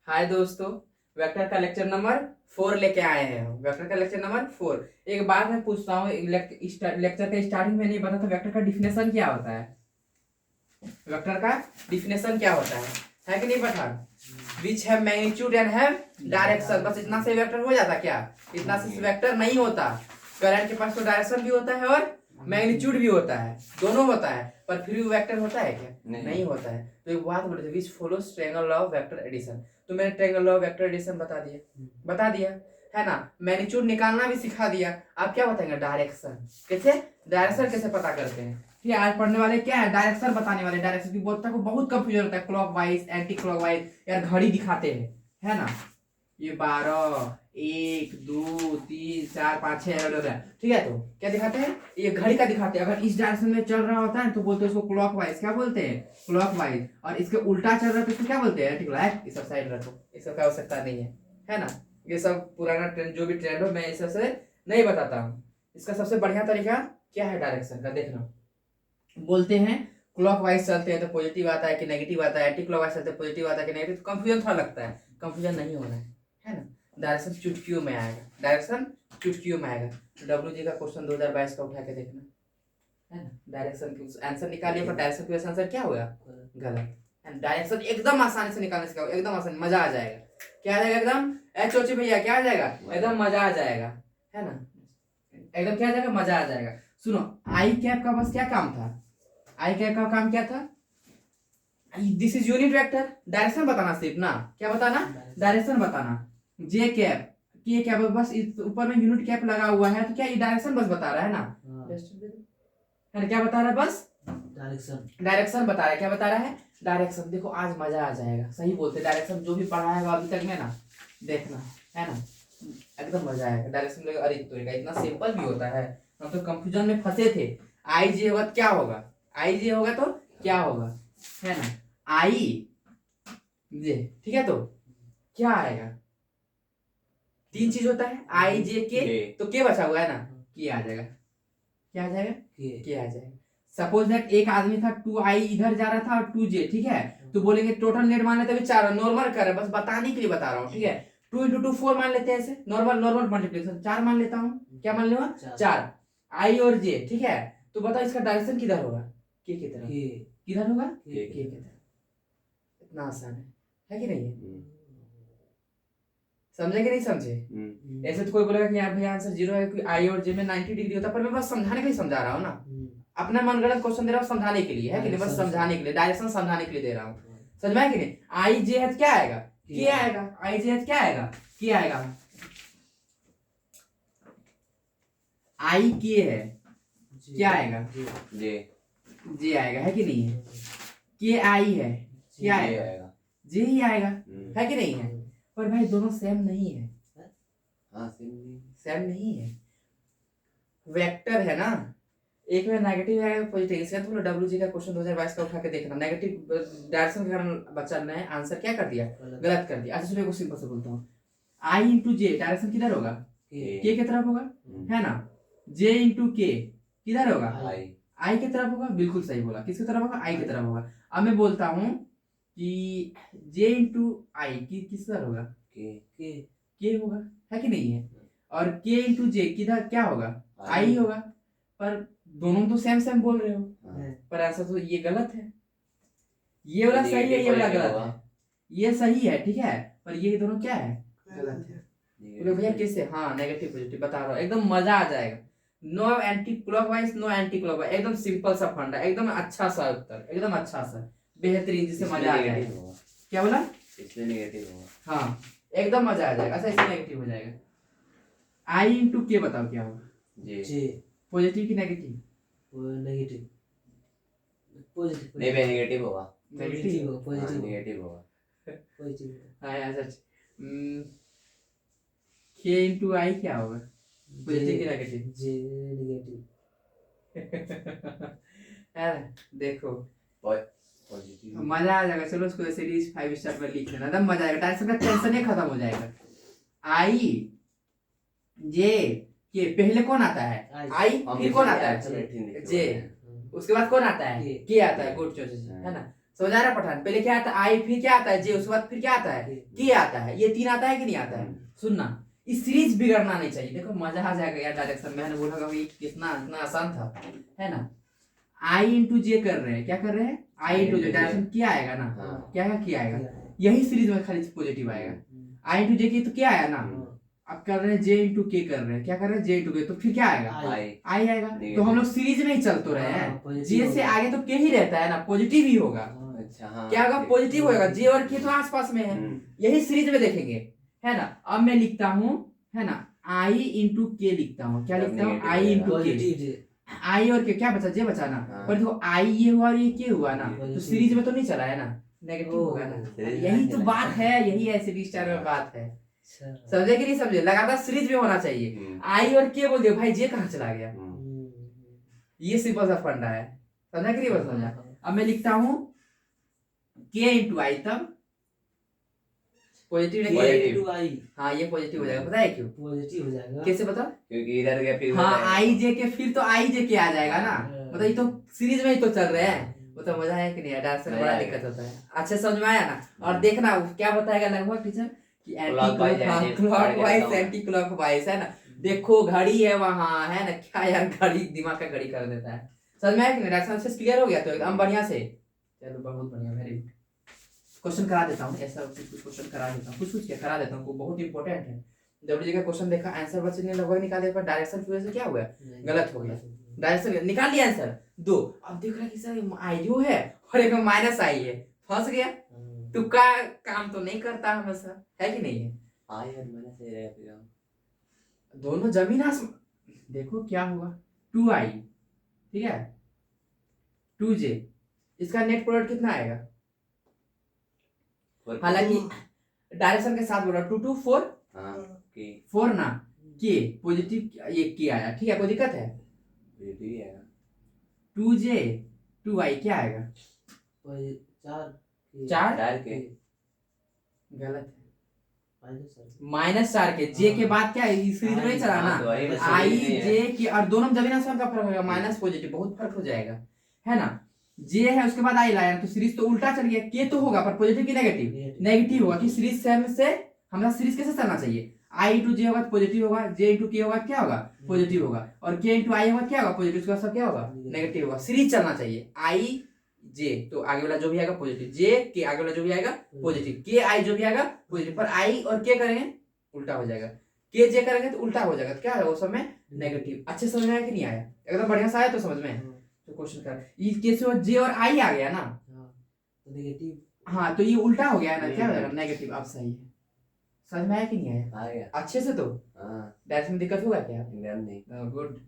हाय दोस्तों, वेक्टर का lecture number 4 लेके आए हैं हम। वेक्टर का लेक्चर नंबर 4। एक बात मैं पूछता हूँ, लेक्चर के स्टार्टिंग में नहीं पता था वेक्टर का डिफिनेशन क्या होता है। वेक्टर का डिफिनेशन क्या होता है कि नहीं पता। Which have magnitude and have direction, बस इतना से वेक्टर हो जाता क्या? इतना से वेक्टर नहीं होता। करंट के पास तो डायरेक्शन भी होता है और मैग्नीट्यूड भी होता है, दोनों होता है, पर फिर भी वेक्टर होता है क्या? नहीं होता है। तो एक बात बोले थे, which follows triangle law of vector addition. तो मैंने triangle law of vector addition बता दिया है ना। मैग्नीट्यूड निकालना भी सिखा दिया। आप क्या बताएंगे? डायरेक्शन कैसे, डायरेक्शन कैसे पता करते हैं। ठीक है, आज पढ़ने वाले क्या है, डायरेक्शन बताने वाले। डायरेक्शन की बोलता को बहुत कंफ्यूजन होता है, clock wise anti clock wise. यार घड़ी दिखाते हैं, है ना, ये 12 1 2 3 4 5 6 होता है। ठीक है, तो क्या दिखाते हैं? ये घड़ी का दिखाते हैं। अगर इस डायरेक्शन में चल रहा होता है तो बोलते हैं इसको क्लॉक वाइज। क्या बोलते हैं? Clock wise. और इसके उल्टा चल रहा है तो इसको क्या बोलते हैं? Anti clock. इस सब साइड रखो, इसका कोई आवश्यकता नहीं है ना। ये सब पुराना ट्रेंड, जो भी ट्रेंड हो, मैं इस सबसे नहीं बताता हूँ। इसका सबसे बढ़िया तरीका क्या है डायरेक्शन का, देखना। बोलते हैं क्लॉक वाइज चलते हैं तो पॉजिटिव आता है कि नेगेटिव आता है, एंटी क्लॉक वाइज चलते हैं पॉजिटिव आता है कि नेगेटिव। तो कंफ्यूजन थोड़ा लगता है, कंफ्यूजन नहीं होना है ना। डायरेक्शन चुटकियों में आएगा, डायरेक्शन चुटकियों में आएगा। डब्ल्यू जी का क्वेश्चन 2022 का उठा के देखना, है ना। डायरेक्शन की आंसर निकालिए, पर डायरेक्शन की आंसर क्या होगा? गलत। डायरेक्शन एकदम आसानी से निकालने से, एकदम आसानी, मजा आ जाएगा। क्या आ जाएगा? एकदम चोची भैया, क्या आ जाएगा? एकदम मजा आ जाएगा, है ना। एकदम क्या आ जाएगा? मजा आ जाएगा। सुनो, आई कैप का बस क्या काम था? आई कैप का काम क्या था? This is unit vector, direction बताना सिर्फ ना। क्या बताना? डायरेक्शन बताना। जे कैप, के कैप, बस ऊपर में यूनिट कैप लगा हुआ है तो क्या ये डायरेक्शन बस बता रहा है ना। है ना, क्या बता रहा है? बस डायरेक्शन बता रहा है। क्या बता रहा है? डायरेक्शन। देखो आज मजा आ जाएगा, सही बोलते। डायरेक्शन जो भी पढ़ा है अभी तक में ना, देखना, है ना, एकदम मजा आएगा। डायरेक्शन अरे तो इतना सिंपल भी होता है। हम तो कंफ्यूजन में फंसे थे। आई जे होगा तो क्या होगा? आई जे होगा तो क्या होगा, है ना। आई जे, ठीक है, तो क्या आएगा? तीन चीज होता है, आई जे के, तो के बचा हुआ है ना, के आ जाएगा। क्या आ जाएगा? के आ जाएगा। सपोज दैट एक आदमी था, 2i इधर जा रहा था और 2j, ठीक है। तो बोलेंगे टोटल नेट मान लेते हैं, चार नॉर्मल कर रहा है, बस बताने के लिए बता रहा हूँ, ठीक है। 2 इंटू 2 4 मान लेते हैं, ऐसे नॉर्मल नॉर्मल मल्टीप्लिकेशन 4 मान लेता हूँ। क्या मान लूंगा? 4 आई और जे, ठीक है। तो बताओ इसका डायरेक्शन किधर होगा? के की तरफ। किधर होगा? के की तरफ। इतना आसान है कि नहीं है? समझे कि नहीं समझे? ऐसे तो कोई बोलेगा कि यार भैया आंसर 0 है, कि आई और जे में 90 डिग्री होता है, पर मैं बस समझाने के लिए समझा रहा हूँ ना। अपना मनगढ़ंत क्वेश्चन दे रहा हूँ समझाने के लिए, है कि नहीं, बस समझाने के लिए, डायरेक्शन समझाने के लिए दे रहा हूँ। समझ में आया कि नहीं? आई जे है क्या आएगा? के आएगा। आई जे है क्या आएगा? के आएगा। आई के है, क्या आएगा? जे। जे आएगा, है कि नहीं है? के आई है, क्या आएगा? जे ही आएगा, है कि नहीं है? पर भाई दोनों सेम नहीं है। सेम नहीं है। वेक्टर है ना, एक में नेगेटिव है, पॉजिटिव। इसका तो डब्ल्यू जी का क्वेश्चन 2022 का उठा के देखना। नेगेटिव डायरेक्शन के कारण बच्चा ने आंसर क्या कर दिया? गलत कर दिया। अच्छा चलो सिंपल से बोलता हूँ, आई इंटू जे डायरेक्शन किधर होगा? के की तरफ होगा, है ना। जे इंटू के किधर होगा? आई की तरफ होगा। बिल्कुल सही बोला। किसकी तरफ होगा? आई की तरफ होगा। अब मैं बोलता हूँ कि जे इंटू आई किस तरफ होगा? के होगा, है कि नहीं है। और के इंटू जे किधर क्या होगा? आई होगा। पर दोनों तो सेम सेम बोल रहे हो, पर ऐसा तो ये गलत है। ये वाला सही है, ये वाला गलत है। ये सही है, ठीक है, पर ये दोनों क्या है? गलत है। बोले भैया कैसे? हाँ, नेगेटिव पॉजिटिव बता रहा हूँ, एकदम मजा आ जाएगा। No anti clockwise, no anti clockwise, एकदम सिंपल सा फंडा, एकदम अच्छा सा उत्तर, एकदम अच्छा सा बेहतरीन, जिससे मजा आ जाएगा। क्या बोला? इसमें नेगेटिव होगा। हाँ, एकदम मजा आ जाएगा। अच्छा, इसमें नेगेटिव हो जाएगा। आई इंटू के बताओ क्या होगा? जे। पॉजिटिव की नेगेटिव? नेगेटिव। पॉजिटिव नहीं, नेगेटिव होगा। नेगेटिव होगा, पॉजिटिव नेगेटिव होगा, पॉजिटिव। हाँ यार सच। के इंटू आई क्या होगा? पॉजिटिव की नेगेटिव? जे नेगेटिव। यार देखो, पॉजिटिव मजा आ जाएगा। चलो उसको सीरीज 5 स्टार में लिख लेना, एकदम मजा आएगा। डायरेक्शन का टेंशन ही खत्म हो जाएगा। आई जे के पहले कौन आता है? आई, फिर कौन आता है? जे। उसके बाद कौन आता है? के आता है। गुड चॉइस, है ना। समझ आ रहा है पठान? पहले क्या आता है आई, फिर क्या आता है जे, उसके बाद फिर क्या आता है के आता है। ये 3 आता है कि नहीं आता है? सुनना, इस सीरीज बिगड़ना नहीं चाहिए। देखो मजा आ जाएगा यार डायरेक्शन। मैंने बोला कि कितना इतना आसान था, है ना। आई इंटू जे कर रहे हैं, क्या कर रहे हैं? आई इंटू जे, डायरेक्शन क्या आएगा ना, क्या है क्या आएगा, यही सीरीज में खाली पॉजिटिव आएगा। आई इंटू जे की तो क्या आया ना, अब कर रहे हैं जे इंटू के कर रहे हैं, क्या कर रहे हैं जे इंटू के, तो फिर क्या आएगा आई आएगा। तो हम लोग सीरीज में ही चल तो रहे हैं, जे से आगे तो के ही रहता है ना, पॉजिटिव ही होगा। अच्छा क्या होगा? पॉजिटिव होगा। जे और के तो आसपास में है, यही सीरीज में देखेंगे, है ना। अब मैं लिखता हूँ, है ना, आई इंटू के लिखता हूँ। क्या लिखता हूँ? आई इंटू के। आई और के क्या बचा? जे बचा ना। पर देखो आई ये हुआ और ये के हुआ ना, तो सीरीज में तो नहीं चला है ना, नेगेटिव होगा ना। यही तो बात है, यही है सीरीज स्टार में बात है। समझे कि नहीं समझे? लगातार सीरीज में होना चाहिए। आई और के बोल दिया, भाई जे कहाँ चला गया? ये सिंपल सा फंडा है। समझा कि नहीं बस समझा? अब मैं लिखता हूँ के इंटू आई, तब पॉजिटिव नेगेटिव आई। हाँ ये पॉजिटिव हो जाएगा, पता है क्यों पॉजिटिव हो जाएगा? कैसे पता? क्योंकि इधर गया फिर हाँ आई जे के, फिर तो आई जे के आ जाएगा ना। मतलब ये तो सीरीज में ही तो चल रहे हैं। वो तो मजा है कि नहीं? डायरेक्शन में बड़ा दिक्कत होता है। अच्छे समझ में आया ना? और देखना क्या बताएगा लगभग टीचर कि एंटी क्लॉकवाइज एंटी क्लॉकवाइज, है ना। देखो घड़ी है वहां, है ना। क्या यार घड़ी दिमाग का घड़ी कर देता है। समझ में आया कि नहीं? डायरेक्शन से क्लियर हो गया तो एकदम बढ़िया से। चलो बहुत बढ़िया, वेरी गुड। क्वेश्चन करा देता हूँ, ऐसा कुछ क्वेश्चन करा देता हूँ, कुछ क्या करा देता हूँ, बहुत इंपॉर्टेंट है। डब्ल्यू का क्वेश्चन देखा, आंसर बच्चे ने लगभग निकाल दिया, पर डायरेक्शन की वजह से क्या हुआ, गलत हो गया। डायरेक्शन निकाल लिया आंसर 2। अब देख रहा है कि सर आईओ है और एक माइनस आई है, फंस गया। तुक्का काम तो नहीं करता हमेशा, है कि नहीं है? आई और माइनस आई रहेगा, दोनों जमीन आसमान। देखो क्या होगा, 2i, ठीक है, 2j, इसका नेट प्रोडक्ट कितना आएगा? हालांकि डायरेक्शन के साथ बोल रहा 2 2 4 4 ना, के पॉजिटिव ये के आया, ठीक है, कोई दिक्कत है? पॉजिटिव ही आएगा। 2j 2i क्या आएगा? 4 के गलत है, -4 के। जे के बाद क्या है? इस सीरीज में नहीं चला ना, आई जे के, और दोनों जमीन आसमान का फर्क होगा, माइनस पॉजिटिव बहुत फर्क हो जाएगा, है ना। जे है उसके बाद आई लाया, तो सीरीज तो उल्टा चल गया। के तो होगा पर पॉजिटिव की नेगेटिव? नेगेटिव होगा कि सीरीज सेम से हमारा सीरीज कैसे चलना चाहिए? आई इंटू जे होगा तो पॉजिटिव होगा, जे इंटू के होगा क्या होगा? पॉजिटिव होगा, और के इंटू आई होगा क्या होगा? पॉजिटिव। उसका सब क्या होगा? नेगेटिव होगा। सीरीज चलना चाहिए, आई जे तो आगे वाला जो भी आएगा पॉजिटिव, जे के आगे वाला जो भी आएगा पॉजिटिव, के आई जो भी आएगा पॉजिटिव। पर आई और के करेंगे उल्टा हो जाएगा, के जे करेंगे तो उल्टा हो जाएगा, तो क्या है वो समय नेगेटिव। अच्छे समझ में आया कि नहीं आया? एकदम बढ़िया सा आया तो समझ में तो क्वेश्चन कर। ये केस में जे और आई आ गया ना, तो नेगेटिव। हाँ तो ये उल्टा हो गया ना, क्या हो जाएगा? नेगेटिव। अब सही है, समझ में आया कि नहीं आया? आ गया अच्छे से। तो डायरेक्शन में दिक्कत होगा क्या? एकदम नहीं। गुड,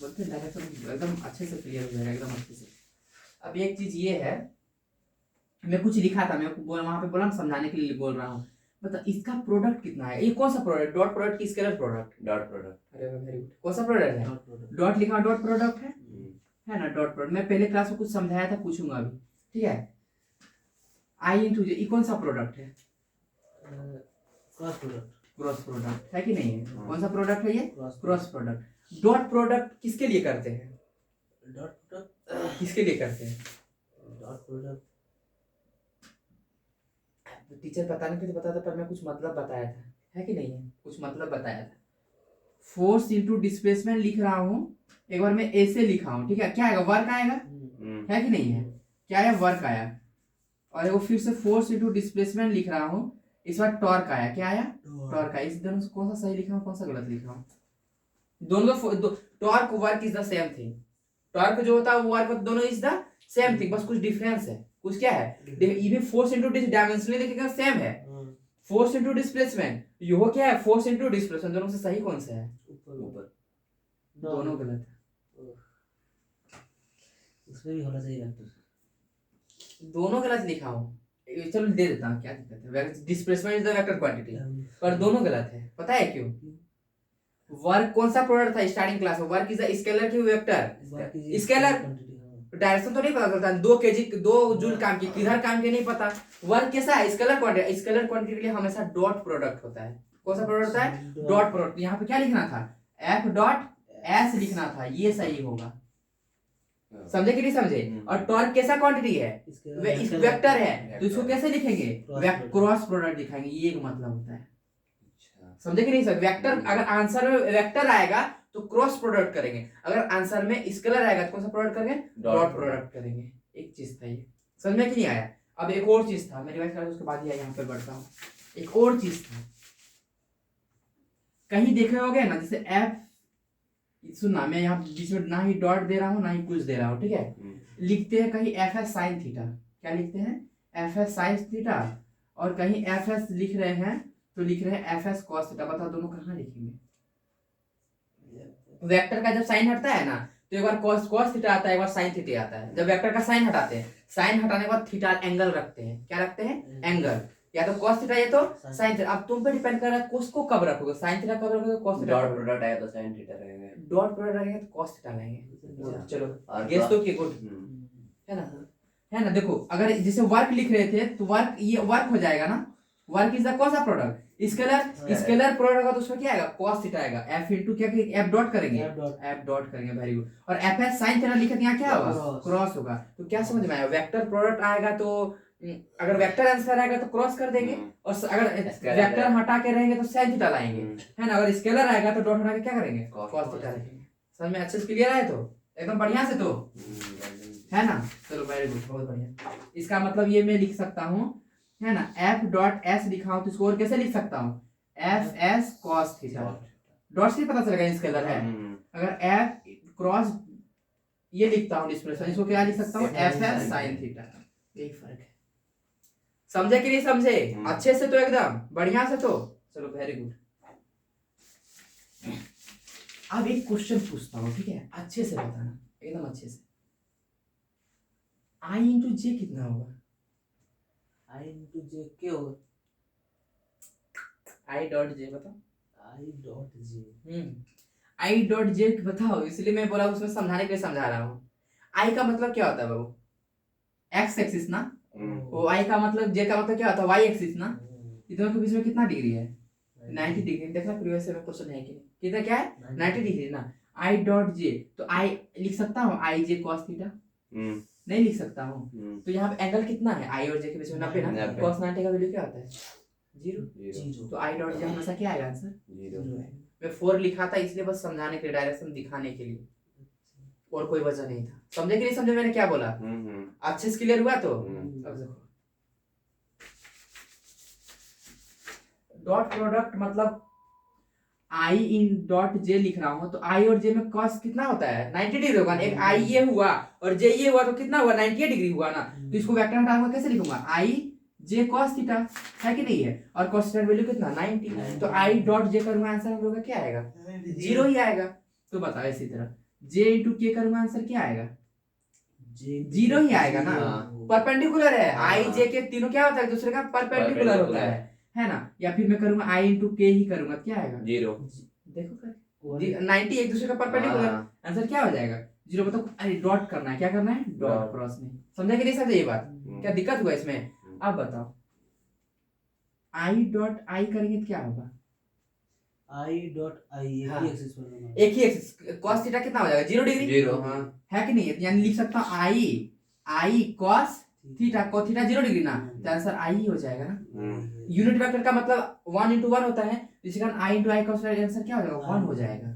बोलते हैं डायरेक्शन एकदम अच्छे से क्लियर हो जाएगा, एकदम अच्छे से। अब एक चीज ये है, मैं कुछ लिखा था, मैं वहां पे बोला समझाने के लिए बोल रहा हूँ। मतलब इसका प्रोडक्ट कितना है? ये कौन सा प्रोडक्ट? डॉट प्रोडक्ट की स्केलर प्रोडक्ट? Dot product. अरे वेरी गुड। कौन सा प्रोडक्ट है? डॉट लिखा, डॉट प्रोडक्ट है ना, डॉट प्रोडक्ट। मैं पहले क्लास में कुछ समझाया था, पूछूंगा अभी, ठीक है। आई इंटू जे, ये कौन सा प्रोडक्ट है? Cross product. क्रॉस प्रोडक्ट है कि नहीं है? कौन सा प्रोडक्ट है ये? Cross product. डॉट प्रोडक्ट किसके लिए करते हैं? डॉट प्रोडक्ट किसके लिए करते हैं? डॉट प्रोडक्ट टीचर पता नहीं कुछ बताता, पर मैं कुछ मतलब बताया था, है कि नहीं है? कुछ मतलब बताया था। फोर्स इंटू डिस्प्लेसमेंट लिख रहा हूँ, एक बार मैं ऐसे लिखा हूँ, ठीक है। क्या आएगा? वर्क आएगा, है कि नहीं है? क्या आया? वर्क आया। और वो फिर से फोर्स इंटू डिस्प्लेसमेंट लिख रहा हूँ, इस बार टॉर्क आया। क्या आया? टॉर्क आया। इस दोनों से कौन सा सही लिखा हूँ, कौन सा गलत लिखा हूँ? दोनों torque work is the same thing. Torque जो होता है वो वर्क, दोनों इज द सेम थिंग, बस कुछ डिफरेंस है। कुछ क्या है? इवन फोर्स इंटू डायमेंशन देखिएगा सेम है, फोर्स इंटू डिस्प्लेसमेंट। यो क्या है? Force into displacement. दोनों से सही कौन सा है? ऊपर। दोनों गलत है, उसमें भी होना चाहिए वेक्टर। दोनों गलत लिखा हूँ, चलो दे देता हूँ, क्या दिक्कत है? Displacement is the vector quantity, पर दोनों गलत है। पता है क्यों? वर्क कौन सा प्रोडक्ट था स्टार्टिंग क्लास में? वर्क इज द स्केलर की वेक्टर। स्केलर डायरेक्शन तो नहीं पता चलता, 2 kg 2 जूल काम की, किधर काम की नहीं पता। वर्क कैसा है? Scalar quantity. स्केलर क्वांटिटी के लिए हमेशा डॉट प्रोडक्ट होता है। कौन सा प्रोडक्ट होता है? Dot product. यहाँ पे क्या लिखना था? एफ डॉट एस लिखना था, ये सही होगा। समझे कि नहीं समझे? और टॉर्क कैसा क्वांटिटी है? इस वेक्टर है, तो इसको कैसे लिखेंगे? क्रॉस प्रोडक्ट दिखाएंगे, ये एक मतलब होता है। समझे कि नहीं सर? वेक्टर अगर आंसर में वेक्टर आएगा तो क्रॉस प्रोडक्ट करेंगे, अगर आंसर में स्केलर आएगा तो कौन सा प्रोडक्ट करेंगे? डॉट प्रोडक्ट करेंगे। एक चीज था ये, समझ में कि नहीं आया? अब एक और चीज था, मैं रिवाइज करा उसके बाद ही यहाँ पे बढ़ता हूँ। एक और चीज था, कहीं देखे होगे ना, जैसे एफ, सुनना, मैं यहाँ बीच में ना ही डॉट दे रहा हूँ ना ही कुछ दे रहा हूँ, ठीक है? लिखते हैं कहीं एफ एस साइन थीटा, क्या लिखते हैं? एफ एस साइन थीटा, और कहीं एफ एस लिख रहे हैं तो लिख रहे हैं एफ एस कॉस थीटा। बताओ दोनों कहाँ लिखेंगे? वेक्टर का जब साइन हटता है ना तो एक बार कॉस थीटा आता है, एक बार साइन थीटा आता है। जब वेक्टर का साइन हटाते हैं, साइन हटाने के बाद थीटा एंगल रखते हैं, क्या रखते हैं? एंगल, या तो कॉस थीटा या तो साइन थीटा। अब तुम पे डिपेंड कर रहा है उसको कब रखोगे, साइन थीटा कब रखोगे, कॉस थीटा। डॉट प्रोडक्ट आएगा तो साइन थीटा रहेंगे, डॉट प्रोडक्ट रहेगा तो कॉस थीटा लेंगे। चलो गेस तो किए, गुड है ना? है ना? देखो अगर जैसे वर्क लिख रहे थे तो वर्क, ये वर्क हो जाएगा ना, work is the cos of product. Scalar product का तो उसमें क्या आएगा? कॉस थीटा आएगा। एफ इनटू क्या, एफ डॉट करेंगे, एफ डॉट करेंगे, वेरी गुड। और एफ एस साइन थीटा लिखे यहाँ क्या होगा? क्रॉस होगा। तो क्या समझ में आया? वेक्टर प्रोडक्ट आएगा तो अगर वेक्टर आंसर आएगा तो क्रॉस कर देंगे, और अगर वेक्टर हटा के रहेंगे तो साइन थीटा लाएंगे, है ना? अगर स्केलर आएगा तो डॉट हटा के क्या करेंगे? कॉस थीटा रखेंगे। समझ में अच्छे से क्लियर आए? तो एकदम बढ़िया से, तो है ना? चलो वेरी गुड, बहुत बढ़िया। इसका मतलब ये मैं लिख सकता हूँ, है ना, एफ डॉट एस लिखा हूं तो इसको और कैसे लिख सकता हूँ? F S cos theta. Dot से पता चलेगा स्केलर है। अगर एफ क्रॉस ये लिखता हूँ एक्सप्रेशन, इसको क्या लिख सकता हूँ? F S sine theta. यही फर्क है। समझे कि नहीं समझे? अच्छे से, तो एकदम बढ़िया से, तो चलो वेरी गुड। अब एक क्वेश्चन पूछता हूँ, ठीक है? अच्छे से बताना, एकदम अच्छे से। आई इंटू जे कितना होगा? आई इंटू जे क्या होगा? आई डॉट जे बताओ। I dot J, I dot J बताओ, इसलिए मैं बोला उसमें समझाने के लिए समझा रहा हूँ। आई का मतलब क्या होता है बाबू? एक्स एक्सिस ना। वो आई का मतलब, जे का मतलब क्या होता है? वाई एक्सिस ना। दोनों के बीच में कितना डिग्री है? 90 डिग्री। देखना प्रीवियस में क्वेश्चन है कि नहीं, कितना क्या है? 90 डिग्री ना। आई डॉट जे, तो आई लिख सकता हूँ आई जे कॉस थीटा? नहीं लिख सकता हूँ। तो यहाँ पे एंगल कितना है आई और जे के बीच में? 90 ना। कॉस 90 का वैल्यू क्या होता है? जीरो। तो आई डॉट जे हमेशा क्या आएगा आंसर? जीरो है। मैं 4 लिखा था इसलिए बस समझाने के लिए, डायरेक्शन दिखाने के लिए, और कोई वजह नहीं था। समझे कि नहीं समझे मैंने क्या बोला? अच्छे से क्लियर हुआ? तो अब देखो, डॉट प्रोडक्ट मतलब आई इन डॉट जे लिख रहा हूं तो आई और जे में कॉस कितना होता है? 90 डिग्री होगा। एक आई ये हुआ और जे ये हुआ तो कितना हुआ? 90 डिग्री हुआ ना। तो इसको वेक्टर हटाऊंगा, कैसे लिखूंगा? आई जे कॉस थीटा, है कि नहीं है? और कॉस थीटा वैल्यू कितना? 90। तो आई डॉट जे करूंगा, आंसर हम लोग का क्या आएगा? जीरो ही आएगा। तो बताओ इसी तरह जे इंटू के करूंगा, आंसर क्या आएगा? जीरो ही आएगा ना। परपेंडिकुलर है। आई जे के तीनों क्या होता है? दूसरे का परपेंडिकुलर होता है ना? या फिर मैं करूंगा आई इंटू के ही करूंगा, क्या आएगा? जीरो। देखो कर 90 एक दूसरे का परपेंडिकुलर, आंसर क्या हो जाएगा? जीरो। मतलब अरे डॉट करना है, क्या करना है? डॉट क्रॉस नहीं। समझा कि नहीं समझे ये बात? क्या दिक्कत हुआ इसमें? अब बताओ आई डॉट आई करेंगे तो क्या होगा? आई डॉट आई एक ही एक्सिस। कॉस थीटा कितना हो जाएगा? 0 डिग्री। जीरो, हाँ, है कि नहीं? यानी लिख सकता हूँ I I cos theta, cos theta 0 degree ना, तो आंसर आई ही हो जाएगा ना। यूनिट वेक्टर का मतलब 1 into 1 होता है, इसी कारण आई इंटू आई कॉस थीटा आंसर क्या हो जाएगा? 1 हो जाएगा।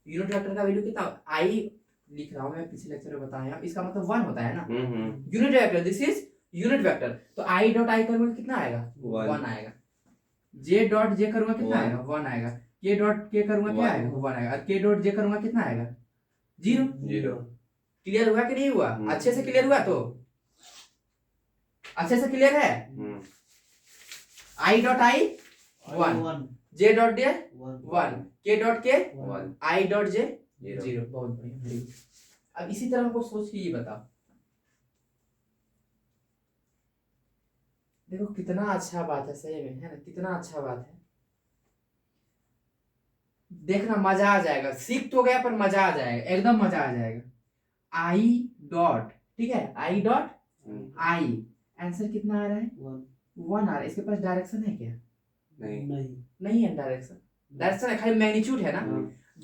यूनिट वेक्टर का वैल्यू कितना? आई लिख रहा हूं मैं, पिछले लेक्चर में बताया, इसका मतलब 1 होता है ना। Unit vector, this is unit vector. तो आई डॉट आई करूंगा कितना आएगा? 1 आएगा। जे डॉट जे करूंगा कितना आएगा? 1 आएगा। के डॉट के करूंगा क्या आएगा? 1 आएगा। और के डॉट जे करूंगा कितना आएगा? 0। क्लियर हुआ कि नहीं हुआ? अच्छे से क्लियर हुआ? तो अच्छे से क्लियर है? I dot I 1, J dot J 1, के डॉट के 1, आई डॉट जे 0। बहुत बढ़िया। अब इसी तरह हमको सोच के ये बताओ, देखो कितना अच्छा बात है, सही में, है ना? कितना अच्छा बात है। देखना मजा आ जाएगा। सीख तो गया पर मजा आ जाएगा, एकदम मजा आ जाएगा। आई डॉट, ठीक है, आई डॉट आई, आंसर कितना आ रहा है? 1 आ रहा है। इसके पास डायरेक्शन है क्या? नहीं है डायरेक्शन। डायरेक्शन है, खाली मैग्नीट्यूड है ना।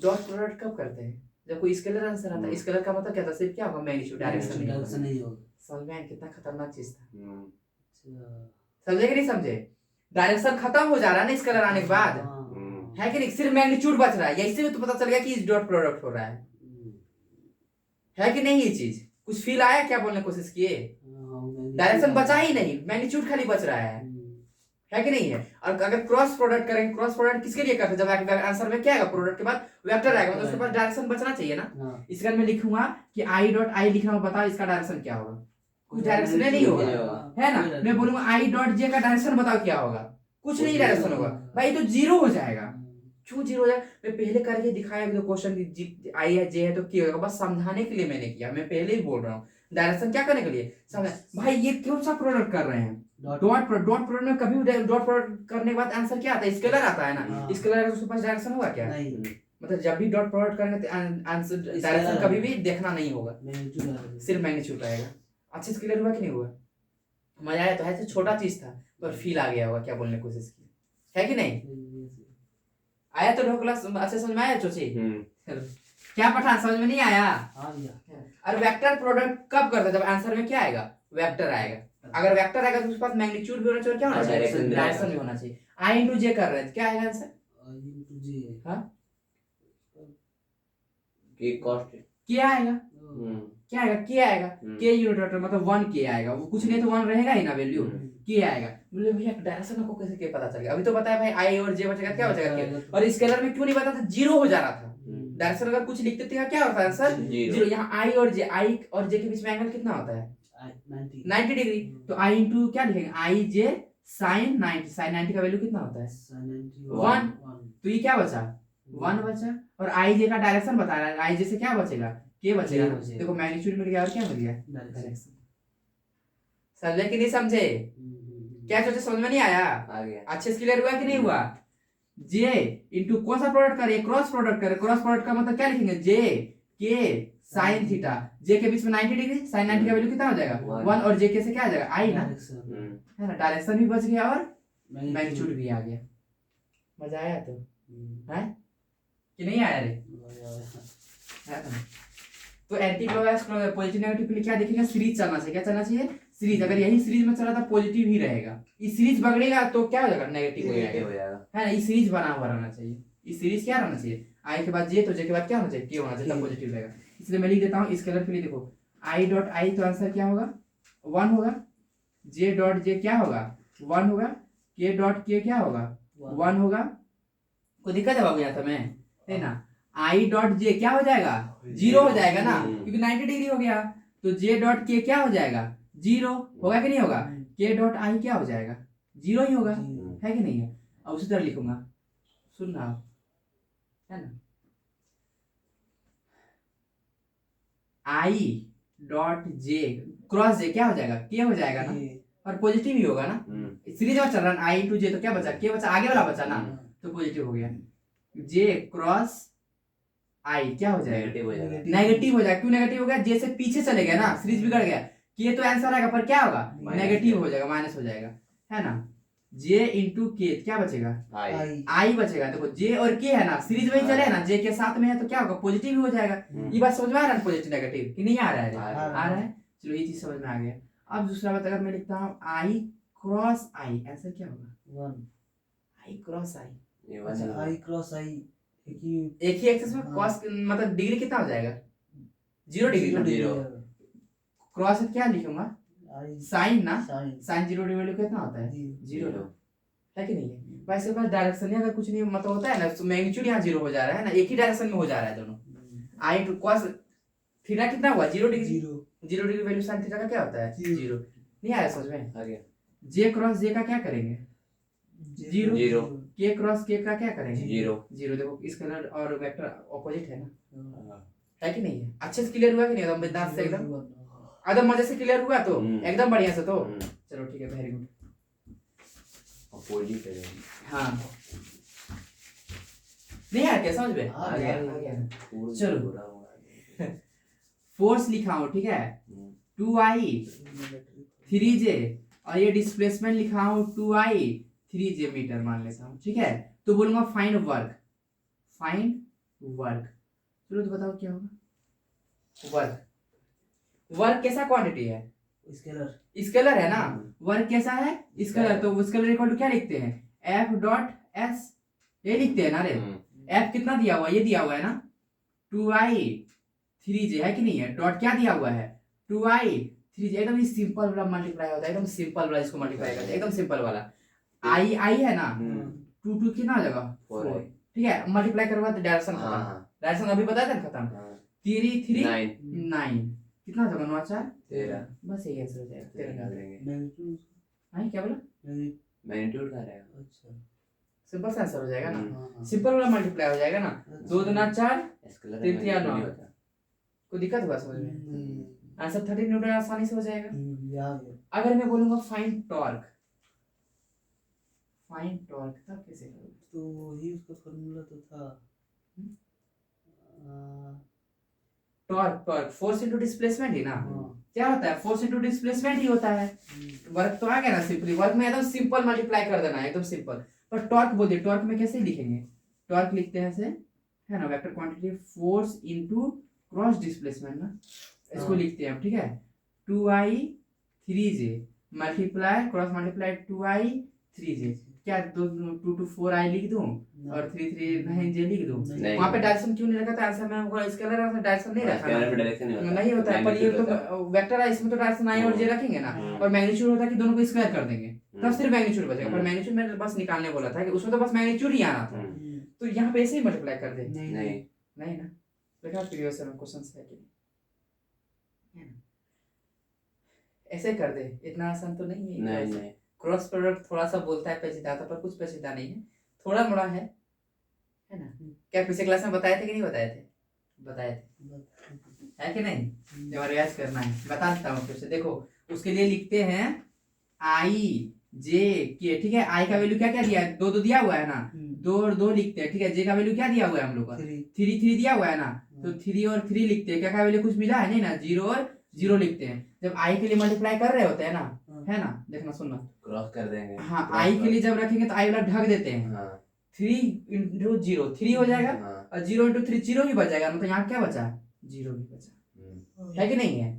डॉट प्रोडक्ट कब करते हैं? जब कोई स्केलर आंसर आता है, स्केलर का मतलब क्या था, सिर्फ क्या होगा, मैग्नीट्यूड, डायरेक्शन नहीं डायरेक्शन होगा। नहीं होगा। समझ में आया कितना खतरनाक चीज था, अच्छा। समझे कि नहीं समझे? डायरेक्शन खत्म हो जा रहा है ना स्केलर आने के बाद, हाँ। है कि नहीं, सिर्फ मैग्नीट्यूड बच रहा है, यही से तो पता चल गया कि डॉट प्रोडक्ट हो रहा है कि नहीं? ये चीज कुछ फील आया क्या बोलने की कोशिश किए? डायरेक्शन बचा ही नहीं, मैग्नीट्यूड खाली बच रहा है कि नहीं है? और अगर क्रॉस प्रोडक्ट करेंगे, क्रॉस प्रोडक्ट किसके लिए करते हैं, जब आंसर में क्या आएगा, प्रोडक्ट के बाद वेक्टर आएगा, तो उसके पास डायरेक्शन बचना चाहिए ना। इसका मैं लिखूंगा कि आई डॉट आई लिख रहा हूं, बताओ इसका डायरेक्शन क्या होगा, कुछ डायरेक्शन नहीं होगा, है ना। मैं बोलूंगा आई डॉट जे का डायरेक्शन बताओ क्या होगा, कुछ नहीं डायरेक्शन होगा भाई, तो जीरो हो जाएगा। क्यों जीरो हो जाएगा? मैं पहले करके दिखाया तो क्वेश्चन आई है जे है तो क्या होगा, बस समझाने के लिए मैंने किया, मैं पहले ही बोल रहा हूँ डायरेक्शन क्या करने के लिए, समझ भाई। ये कौन सा प्रोडक्ट कर रहे हैं, डॉट प्रोडक्ट में कभी डॉट प्रोडक्ट करने के बाद आंसर क्या आता है, स्केलर आता है ना। स्केलर का उसके पास डायरेक्शन होगा क्या? नहीं। मतलब जब भी डॉट प्रोडक्ट करेंगे तो आंसर डायरेक्शन कभी भी देखना नहीं होगा, सिर्फ मैग्नीट्यूड आएगा। अच्छे से क्लियर हुआ कि नहीं हुआ? मजा आया तो है, छोटा चीज था पर फील आ गया होगा क्या बोलने की कोशिश की, है कि नहीं? आया तो ढोकला अच्छे समझ में आया चोची? क्या पठान समझ में नहीं आया? और वेक्टर प्रोडक्ट कब करते हैं, जब आंसर में क्या आएगा, वेक्टर आएगा। अगर वेक्टर आएगा तो उसके पास मैग्नीट्यूड भी होना चाहिए, क्या होना चाहिए, डायरेक्शन भी होना चाहिए। आई इंटू जे कर रहे हैं, क्या आएगा आंसर? क्या आएगा, क्या आएगा, के आएगा, के यूनिट वेक्टर मतलब 1 के आएगा, वो कुछ नहीं तो 1 रहेगा ही ना वैल्यू, के आएगा। बोले भैया डायरेक्शन को कैसे के पता चल गया? अभी तो बताया भाई आई और जे बचेगा, क्या बचेगा के। और स्केलर में क्यों नहीं पता था, जीरो हो जा रहा था। डायरेक्शन अगर कुछ लिखते थे क्या होता है आंसर, जीरो। यहाँ आई और जे के बीच में एंगल कितना होता है, 90 डिग्री। तो आई इंटू क्या लिखेंगे, आई जे साइन 90, साइन 90 का वैल्यू कितना होता है, 1। तो ये क्या बचा, 1 बचा। और आई जे का डायरेक्शन बता रहा है, आई जे से क्या बचेगा, के बचेगा ना। देखो मैग्नीट्यूड मिल गया और क्या मिल गया, डायरेक्शन। समझे कि नहीं समझे? क्या सोचे, समझ में नहीं आया? आ गया। अच्छे से क्लियर हुआ कि नहीं हुआ? जे इंटू कौन सा प्रोडक्ट करे, क्रॉस प्रोडक्ट करे। क्रॉस प्रोडक्ट का मतलब क्या लिखेंगे, जे के साइन थीटा, जे के बीच में 90 डिग्री, साइन 90 का वैल्यू कितना हो जाएगा, 1। और जे के से क्या आ जाएगा, आई ना, है ना। डायरेक्शन भी बच गया और मैग्नीट्यूड भी आ गया। मजा आया तो है कि नहीं आया रे? है ना? तो एंटी क्लॉकवाइज पॉजिटिव नेगेटिव के लिए क्या देखेंगे, सीरीज चलना चाहिए। क्या चलना चाहिए, सीरीज। अगर यही सीरीज में चला था पॉजिटिव ही रहेगा, इस सीरीज बगड़ेगा तो क्या हो जाएगा, नेगेटिव हो जाएगा, है ना। इस सीरीज बना हुआ रहना चाहिए, इस सीरीज क्या रहना चाहिए, आई के बाद जे, तो जे के बाद क्या होना चाहिए, के होना चाहिए, तब पॉजिटिव रहेगा। इसलिए मैं लिख देता हूँ स्केलर के लिए, देखो आई डॉट आई तो आंसर क्या होगा, 1 होगा। जे डॉट जे क्या होगा, 1 होगा। के डॉट के क्या होगा, 1 होगा। कोई दिक्कत है बाबू यहाँ में, है ना। आई डॉट जे क्या हो जाएगा, 0 हो जाएगा ना, क्योंकि 90 डिग्री हो गया। तो जे डॉट के क्या हो जाएगा, 0 होगा कि नहीं होगा। के डॉट आई क्या हो जाएगा, 0 ही होगा, है कि नहीं है। अब उसी तरह लिखूंगा, सुनना है ना। आई डॉट जे क्रॉस जे क्या हो जाएगा, के हो जाएगा ना, और पॉजिटिव ही होगा ना। सीरीज में चल रहा है आई इंटू जे, तो क्या बचा, के बचा, आगे वाला बचा ना, तो पॉजिटिव हो गया। जे क्रॉस आई क्या हो जाएगा, नेगेटिव हो जाएगा। क्यों नेगेटिव हो गया, जे से पीछे चले गया ना, सीरीज बिगड़ गया। के तो आंसर आएगा पर क्या होगा, नेगेटिव हो जाएगा, माइनस हो जाएगा, है ना। जे इंटू के क्या बचेगा, आई बचेगा। देखो जे और के है ना, सीरीज में ही चले ना, जे के साथ में है तो क्या होगा, पॉजिटिव ही हो जाएगा। ये बात समझ में आ रहा है, पॉजिटिव नेगेटिव कि नहीं आ रहा है, आ रहा है। चलो ये चीज समझ में आ गया। अब दूसरा बात, अगर मैं लिखता हूँ आई क्रॉस आई, आंसर क्या होगा, 1। आई क्रॉस आई, आई क्रॉस आई एक ही एक्सिस में कॉस मतलब डिग्री कितना हो जाएगा, 0 डिग्री। क्रॉस क्या लिखूंगा, साइन ना, साइन 0 डिग्री कितना होता है, 0 है कि नहीं है। वैसे पास डायरेक्शन अगर कुछ नहीं मतलब होता है ना, तो मैग्नीट्यूड यहाँ 0 हो जा रहा है ना, एक ही डायरेक्शन में हो जा रहा है दोनों। आई टू कॉस थीटा कितना हुआ, 0 degree. 0 degree value sine theta का क्या होता है, 0। नहीं आया समझ में, आ गया। जे क्रॉस जे का क्या करेंगे, 0। के क्रॉस के का क्या करेंगे, 0। देखो स्केलर और वेक्टर ऑपोजिट है ना, है कि नहीं है। अच्छे से क्लियर हुआ कि नहीं, एकदम बिंदास से, एकदम मजे से क्लियर हुआ तो एकदम बढ़िया से। तो चलो ठीक है, वेरी गुड। ऑपोजिट है, हाँ नहीं यार, क्या समझ में आ गया। चलो फोर्स लिखा हूं, ठीक है, 2i 3j, और ये डिस्प्लेसमेंट लिखा हूं 2i 3j मीटर मान लेता हूं, ठीक है। तो बोलूंगा फाइंड वर्क, फाइंड वर्क। चलो तो बताओ क्या होगा। वर्क कैसा क्वांटिटी है, स्केलर है ना, वर्क कैसा है स्केलर, तो स्केलर इक्वल टू क्या लिखते हैं, एफ डॉट एस, ये लिखते हैं ना रे। एफ कितना दिया हुआ है, ये दिया हुआ है ना 2i3j है कि नहीं है, डॉट क्या दिया हुआ है 2i3j, एकदम सिंपल वाला मल्टीप्लाई होता है, एकदम सिंपल वाला इसको मल्टीप्लाई करते हैं, एकदम सिंपल वाला। आई है ना, 2 कितना हो जाएगा 4, ठीक है, मल्टीप्लाई करवा तो डायरेक्शन खत्म, डायरेक्शन अभी बताया था खत्म, 3 9 कितना हो जाएगा 9 4 13, बस यही आंसर हो जाएगा 13 डाल देंगे। हाँ क्या बोला, मैग्नीट्यूड का रहेगा। अच्छा सिंपल सा आंसर हो जाएगा ना, सिंपल वाला मल्टीप्लाई हो जाएगा ना, 2 दूना 4 3 3 9, कोई दिक्कत हुआ समझ में, आंसर 13 न्यूटन आसानी से हो जाएगा। अगर मैं बोलूंगा फाइंड टॉर्क, तब कैसे करोगे, तो वही उसका फॉर्मूला तो था टॉर्क फोर्स इनटू डिस्प्लेसमेंट ही ना, क्या होता है फोर्स इनटू डिस्प्लेसमेंट ही होता है। वर्क तो आ गया ना सिंपली, वर्क में एकदम सिंपल मल्टीप्लाई कर देना है, एकदम सिंपल। पर टॉर्क बोलते, टॉर्क में कैसे लिखेंगे, टॉर्क लिखते हैं ऐसे है ना, vector quantity force into cross displacement ना, इसको लिखते हैं हम, ठीक है 2i3j multiply cross multiply 2i3j, क्या 2 to 4i लिख दूं और 3 3 9j लिख दूं, वहां पे डायरेक्शन क्यों नहीं रखा था, आंसर में होगा स्केलर आंसर, डायरेक्शन नहीं रखा ना, नहीं होता है, पर ये तो वेक्टर है, इसमें तो डायरेक्शन i और j रखेंगे ना, और मैग्नीट्यूड होता है कि दोनों को स्क्वायर कर देंगे तब सिर्फ मैग्नीट्यूड बचेगा, पर मैग्नीट्यूड में बस निकालने बोला था कि उसमें तो बस मैग्नीट्यूड ही आना था, तो यहाँ पे ऐसे ही मल्टीप्लाई कर दे, नहीं ना, देखा प्रीवियस में क्वेश्चंस है कि ऐसे कर दे, इतना आसान तो नहीं है। नहीं क्रॉस प्रोडक्ट थोड़ा सा बोलता है पेचीदा, था पर कुछ पेचीदा नहीं है, थोड़ा मोड़ा है ना। क्या पिछले क्लास में बताए थे कि नहीं बताए थे, बताए थे है कि नहीं, जब रिवाइज करना है बता देता हूँ फिर से, देखो उसके लिए लिखते हैं आई जे के, ठीक है, आई का वैल्यू क्या क्या दिया है, 2 2 दिया हुआ है ना, 2 और 2 लिखते हैं, ठीक है, जे का वैल्यू क्या दिया हुआ है हम लोग का 3 3 दिया हुआ है ना, तो 3 और 3 लिखते हैं, क्या का वैल्यू कुछ मिला है नहीं ना, 0 और 0 लिखते हैं, जब आई के लिए मल्टीप्लाई कर रहे होते हैं ना, है ना, देखना सुनना, क्रॉस कर देंगे, हाँ आई के लिए जब रखेंगे तो आई वाला ढक देते हैं, 3 इंटू 0 3 हो जाएगा, और 0 इंटू 3 0 ही बच जाएगा, मतलब यहाँ क्या बचा 0 भी बचा, है कि नहीं है,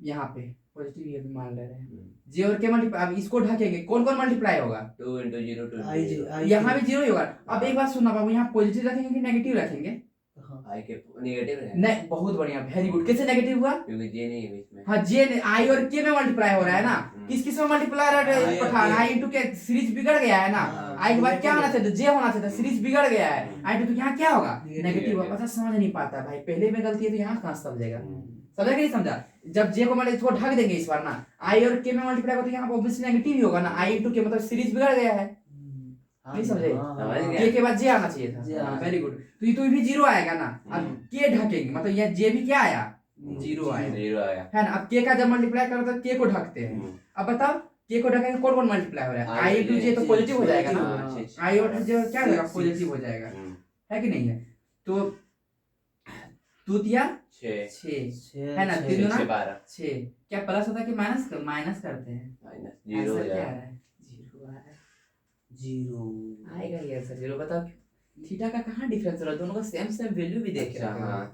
यहाँ पे पॉजिटिव ये भी मान ले रहे हैं, जे और के मल्टीप्लाई, अब इसको ढकेंगे कौन कौन मल्टीप्लाई होगा 2 into 0 2 यहाँ भी 0 ही होगा। अब एक बात सुनना बाबू, यहाँ पॉजिटिव रखेंगे कि नेगेटिव रखेंगे, आई के नेगेटिव है, नहीं बहुत बढ़िया, वेरी गुड, कैसे नेगेटिव हुआ, क्योंकि जे नहीं है बीच में, हाँ जे आई और के में मल्टीप्लाई हो रहा है ना, किस किस में मल्टीप्लाई पठान, आई इंटू के सीरीज बिगड़ गया है ना, आई के बाद क्या होना चाहिए जे होना चाहिए, सीरीज बिगड़ गया है, आई तो यहाँ क्या होगा नेगेटिव होगा, पता समझ नहीं पाता भाई, पहले में गलती है तो यहाँ कहाँ समझेगा, समझा कि नहीं समझा, जब जे को मतलब इसको ढक देंगे इस बार ना, आई और के में मल्टीप्लाई करते यहाँ ऑब्वियसली नेगेटिव ही होगा ना, आई इंटू के मतलब सीरीज बिगड़ गया है, नहीं समझे, के बाद जे आना चाहिए था, वेरी गुड, तो ये तो भी 0 आएगा ना, अब के ढकेंगे मतलब ये जे भी क्या आया 0 आया, है ना, अब के का जब मल्टीप्लाई करो तो के को ढकते हैं, अब बताओ के को ढकेंगे कौन कौन मल्टीप्लाई हो रहा है, आई इंटू जे तो पॉजिटिव हो जाएगा ना, आई और जे क्या हो जाएगा पॉजिटिव हो जाएगा, है कि नहीं है, तो तूतिया 6 है ना, 3 दूना 6, क्या प्लस होता है कि माइनस करते हैं, -0 हो क्या आ जाएगा, रहा है 0 आ रहा है, 0 आएगा ये आंसर 0, बताओ थीटा का कहाँ डिफरेंस हो रहा है, दोनों का सेम वैल्यू भी देख के रखे हैं,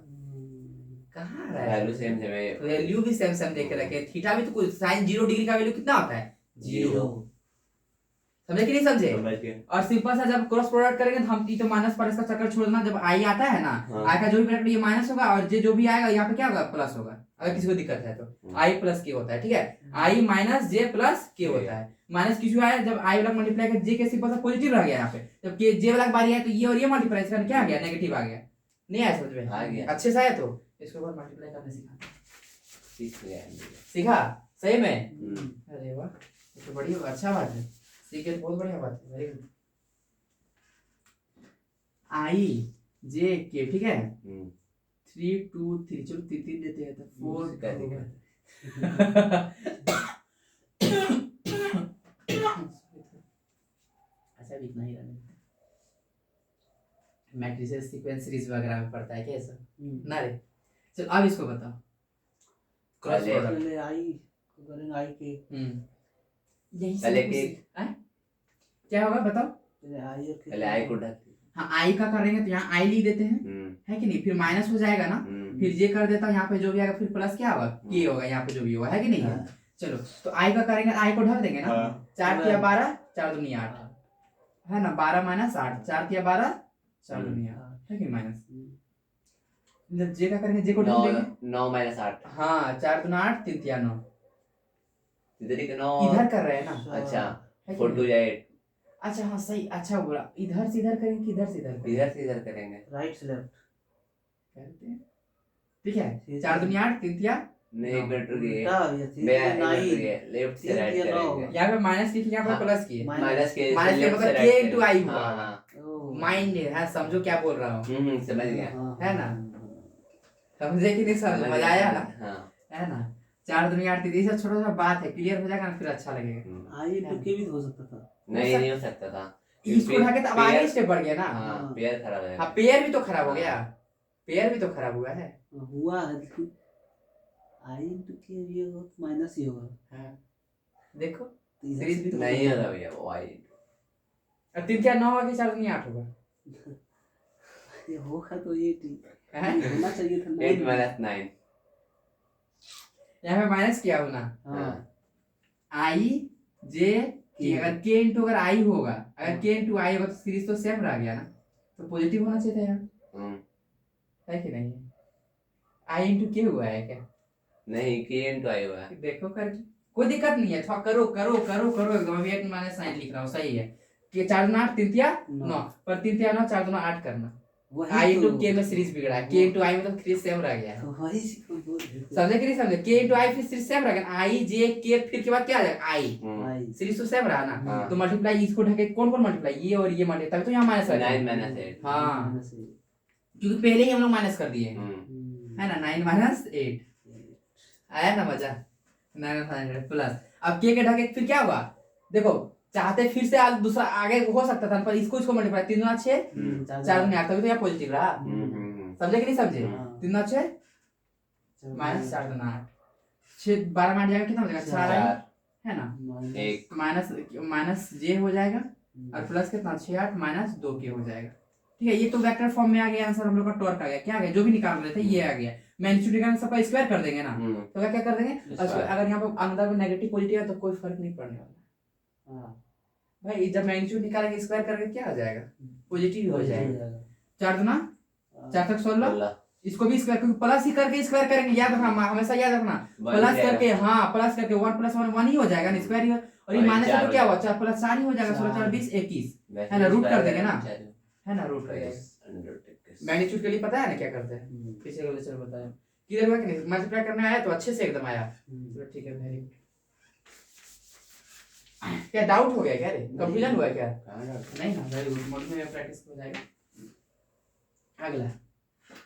कहाँ आ रहा है वैल्यू सेम है, वैल्यू भी सेम देख के रखे हैं, थीटा भी तो कुछ sin 0 डिग्री का वैल्यू कितना होता है 0, समझे कि नहीं समझे, और सिंपल सा जब क्रॉस प्रोडक्ट करेंगे तो हम तो माइनस पर इसका चक्कर छोड़ देना, जब आई आता है ना, आई का जो भी ब्रैकेट ये माइनस होगा और जे जो भी आएगा यहाँ पे क्या होगा प्लस होगा, अगर किसी को दिक्कत है तो आई प्लस के होता है, ठीक है, आई माइनस जे प्लस के होता है, माइनस किसी आया जब आई वाला मल्टीप्लाई कर जे के सिंपल सा पॉजिटिव रह गया यहाँ पे, जब के जे वाला बारी है तो ये और ये मल्टीप्लाई करना क्या आ गया नेगेटिव आ गया, नहीं आया समझ में, आ गया, अच्छे से आया, तो इसको बार मल्टीप्लाई करना सीखा, सीखा सही में, अरे वाह ये तो बड़ी अच्छा बात है, सीखे तो बहुत बढ़िया बात है, वेरी गुड, आई जे के, ठीक है 3 2 3, चलो 3 देते हैं तो 4 अच्छा भी इतना ही रहने, मैट्रिसेस सीक्वेंस सीरीज वगैरह में पढ़ता है क्या ऐसा ना रे, चल अब इसको बताओ क्रॉस प्रोडक्ट, पहले आई को करेंगे आई के, यही पहले से क्या होगा बताओ, पहले आई और के, पहले आई को ढक, हाँ आई का करेंगे तो यहाँ आई लिख देते हैं, है कि नहीं, फिर माइनस हो जाएगा ना, फिर जे कर देता हूँ यहाँ पे जो भी आएगा, फिर प्लस क्या होगा के होगा यहाँ पे जो भी होगा, है कि नहीं है। चलो तो आई का करेंगे, आई को ढक देंगे ना, 4 तिया 12 4 दूनी 8 है ना, 12 माइनस 8 4 तिया 12 4 दूनी 8 है कि माइनस, जब जे का करेंगे जे को ढक देंगे 9 माइनस 8 हाँ 4 दूना 8 3 तिया 9 इधर ही 9 इधर कर रहे हैं ना, अच्छा है कि 4 2 नहीं? 8 अच्छा हाँ सही, अच्छा बोला, इधर से इधर करेंगे कि इधर से इधर करेंगे, इधर से इधर करेंगे राइट से लेफ्ट करते हैं ठीक है, 4 दूनी 8 3 तिया नहीं एक मिनट रुकिए उल्टा ये मैं नाइन लेफ्ट से तीन राइट या नौ। करेंगे यहाँ पे माइनस की यहाँ पे हाँ, प्लस की है, माइनस के माइनस के लेफ्ट मतलब से के राइट into करेंगे। I हुआ। हाँ हाँ माइंड है समझो क्या बोल रहा हूँ, समझ गया है ना? समझे कि नहीं समझ, मजा आया ना, हाँ है ना। 4 दूनी 8 3 सब छोटा सा बात है, क्लियर हो जाएगा ना, फिर अच्छा लगेगा। आई तो के भी हो सकता था। नहीं हो सकता था इसको उठा के तो अब आगे स्टेप बढ़ गया ना, हाँ पेयर खराब है हाँ पेयर भी तो खराब हो गया, पेयर भी तो खराब हुआ है, हुआ है लेकिन आई तो के ये हो माइनस ही होगा। हाँ देखो तो इधर सीरीज से भी तो नहीं होगा भैया वो आई अब 3 क्या 9 होगा कि 4 दूनी 8 होगा, ये होगा तो ये ठीक है होना चाहिए था 8 माइनस 9 यहाँ पे माइनस किया होना, हाँ आई जे के, अगर के इंटू अगर आई होगा, अगर के इंटू आई होगा तो सीरीज तो सेम रह गया ना, तो पॉजिटिव होना चाहिए था यार, है कि नहीं। आई इंटू के हुआ है क्या, नहीं के इनटू आई हुआ है देखो करके कोई दिक्कत नहीं है, थोड़ा करो करो करो करो एकदम, अभी 8 माइनस 9 लिख रहा हूँ सही है, कि 4 दूना 8 3 तिया 9 पर 3 तिया 9 4 दूना 8 करना, आई इंटू के में सीरीज बिगड़ा है, के इंटू आई मतलब सीरीज सेम रह गया है, वही बोल रहे थे। समझे कि नहीं समझे, के इंटू आई फिर सीरीज सेम रह गया, आई जे के फिर के बाद क्या आ जाएगा आई, आई सीरीज तो सेम रहा ना, हाँ। तो मल्टीप्लाई इसको ढके कौन कौन मल्टीप्लाई ये और ये मल्टीप्लाई, तभी तो यहाँ माइनस 9 माइनस 8 हाँ माइनस है। क्योंकि पहले ही हम लोग माइनस कर दिए हैं, हम्म। है ना, 9 माइनस 8 आया ना मजा, 9 माइनस प्लस, अब के ढके फिर क्या हुआ, देखो चाहते फिर से दूसरा आगे हो सकता था, पर इसको इसको मल्टीप्लाई 3 दूना 6 4 दूना 8 तभी तो यहाँ पॉजिटिव रहा, समझे कि नहीं समझे, हाँ। 3 दूना 6 माइनस 4 दूना 8 6 12 में जाएगा कितना हो जाएगा 4 आई, है ना, एक माइनस माइनस जे हो जाएगा और प्लस कितना 6 8 माइनस 2 के हो जाएगा, ठीक है। ये तो वेक्टर फॉर्म में आ गया आंसर, हम लोग का टॉर्क आ गया, क्या आ गया जो भी निकाल रहे थे ये आ गया, मैग्नीट्यूड निकालने सबका स्क्वायर कर देंगे ना, तो क्या कर देंगे, अगर यहाँ पर अंदर में नेगेटिव पॉजिटिव है तो कोई फर्क नहीं पड़ने वाला हाँ। भाई, जब मैग्नीट्यूड निकालेंगे स्क्वायर करके क्या आ जाएगा पॉजिटिव हो जाएगा, 4 दूना 4 तक 16, इसको भी स्क्वायर क्योंकि प्लस ही करके स्क्वायर करेंगे, याद रखना हमेशा याद रखना, प्लस करके हाँ प्लस करके 1 + 1 1 ही हो जाएगा ना स्क्वायर ही, और ये माइनस है तो क्या हुआ 4 + 4 ही हो जाएगा, 16 4 20 21 है ना, रूट कर देंगे ना, है ना, रूट कर देंगे। मैग्नीट्यूड के लिए पता है ना क्या करते हैं, पीछे का लेक्चर बताया, किधर हुआ कि नहीं, मल्टीप्लाई करने आया तो अच्छे से एकदम आया, चलो ठीक है वेरी गुड। क्या डाउट हो गया क्या रे, कंफ्यूजन हुआ क्या, नहीं ना, वेरी गुड, मोड में प्रैक्टिस हो जाएगा। अगला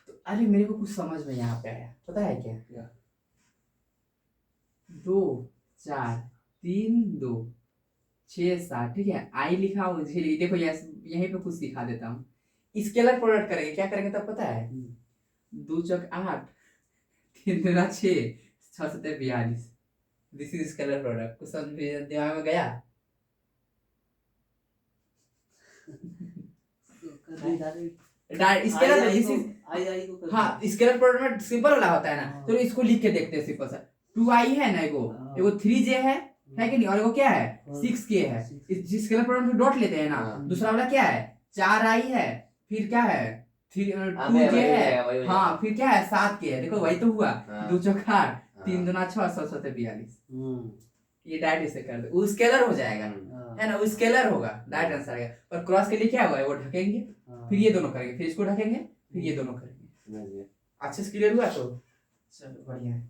तो अरे मेरे को कुछ समझ में यहाँ पे आया, पता है क्या, 2 4 3 2 6 7 ठीक है, आई लिखा हो जी, देखो यहीं पे कुछ दिखा देता हूँ, स्केलर प्रोडक्ट करेंगे, क्या करेंगे तब पता है, 2 चौक 8 3 दूना 6 6 7 42, दिस इज स्केलर प्रोडक्ट, कुछ समझ में दिमाग में गया, स्केलर हाँ स्केलर प्रोडक्ट में सिंपल वाला होता है ना, तो इसको लिख के देखते हैं सिंपल सा, 2i है ना, एगो 3j है कि नहीं, और एगो क्या है 6k है, इस स्केलर प्रोडक्ट में डॉट लेते हैं ना, दूसरा वाला क्या है 4i है, फिर क्या है 2j है, हाँ फिर क्या है 7k है, देखो वही तो हुआ, 2 चौक 8 3 दूना 6 7 7 42, ये डायरेक्ट इसे कर दे, वो स्केलर हो जाएगा, है ना, वो स्केलर होगा, डायरेक्ट आंसर आएगा, पर क्रॉस के लिए क्या होगा, वो ढकेंगे फिर ये दोनों करेंगे, फिर इसको ढकेंगे फिर ये दोनों करेंगे, अच्छे से क्लियर हुआ, तो चलो बढ़िया है,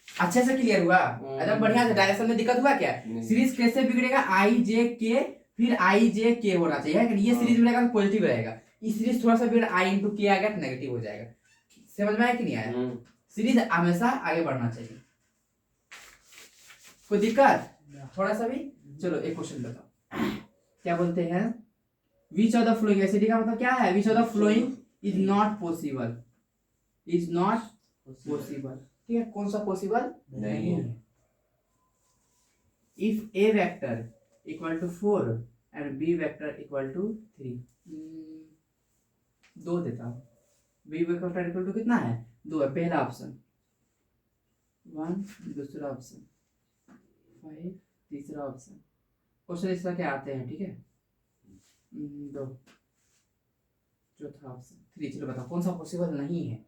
अच्छे से क्लियर हुआ एकदम बढ़िया से, डायरेक्शन में दिक्कत हुआ क्या, सीरीज कैसे बिगड़ेगा, आई जे के फिर आई जे के होना चाहिए, है कि ये सीरीज बिगड़ेगा तो पॉजिटिव रहेगा, ये सीरीज थोड़ा सा बिगड़ आई इंटू के आ गया तो नेगेटिव हो जाएगा, समझ में आया कि नहीं आया, सीरीज हमेशा आगे बढ़ना चाहिए, कोई दिक्कत थोड़ा सा भी, चलो एक क्वेश्चन बताओ, क्या बोलते हैं, विच ऑफ द फ्लोइंग, ऐसे का मतलब क्या है, which of the following is not possible, is not possible, ठीक है, कौन सा पॉसिबल नहीं है, if A vector equal to 4 and B vector equal to 3, 2 देता हूँ। बी वेक्टर इक्वल टू कितना है, 2 है, पहला ऑप्शन 1, दूसरा ऑप्शन 5, तीसरा ऑप्शन। क्वेश्चन इस तरह के आते हैं, ठीक है। 2, चौथा ऑप्शन 3। चलो बताओ कौन सा पॉसिबल नहीं है।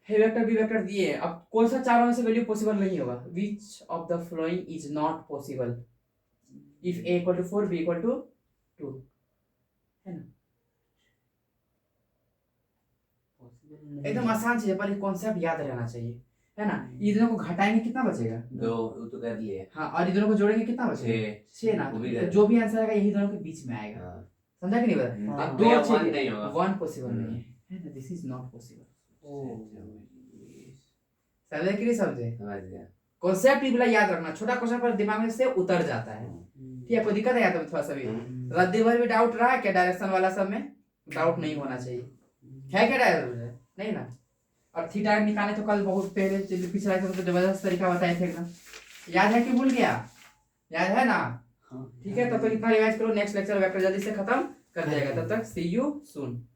हे वेक्टर बी वेक्टर दिए हैं, अब कौन सा चारों में से वैल्यू पॉसिबल नहीं होगा। Which of the following is not possible if a equal to 4 b equal to 2, है ना। एकदम आसान चीज है, पर कॉन्सेप्ट याद रहना चाहिए, है ना। ये दोनों को घटाएंगे कितना बचेगा, 2 वो तो कर लिए। हाँ, और ये दोनों को जोड़ेंगे कितना बचेगा, 6 ना। वो भी तो जो भी आंसर आएगा यही दोनों के बीच में आएगा, हाँ। समझा कि नहीं बता। अब दो भैया अच्छे 1 नहीं होगा। 1 पॉसिबल नहीं है ना, दिस इज नॉट पॉसिबल। समझे कि नहीं समझे, समझ गया। कॉन्सेप्ट ही वाला याद रखना, छोटा क्वेश्चन पर दिमाग में से उतर जाता है, ठीक है। कोई दिक्कत है या तो थोड़ा सा भी रद्दी भर भी डाउट रहा है क्या, डायरेक्शन वाला सब में डाउट नहीं होना चाहिए, है क्या डायरेक्शन, नहीं ना। और थीटा निकाले तो कल बहुत पहले पिछला तो जबरदस्त तरीका बताए थे एकदम, याद है कि भूल गया, याद है ना। ठीक है, तब तक इतना रिवाइज करो, नेक्स्ट लेक्चर वेक्टर जल्दी से खत्म कर दिया जाएगा। तब तक सी यू सून।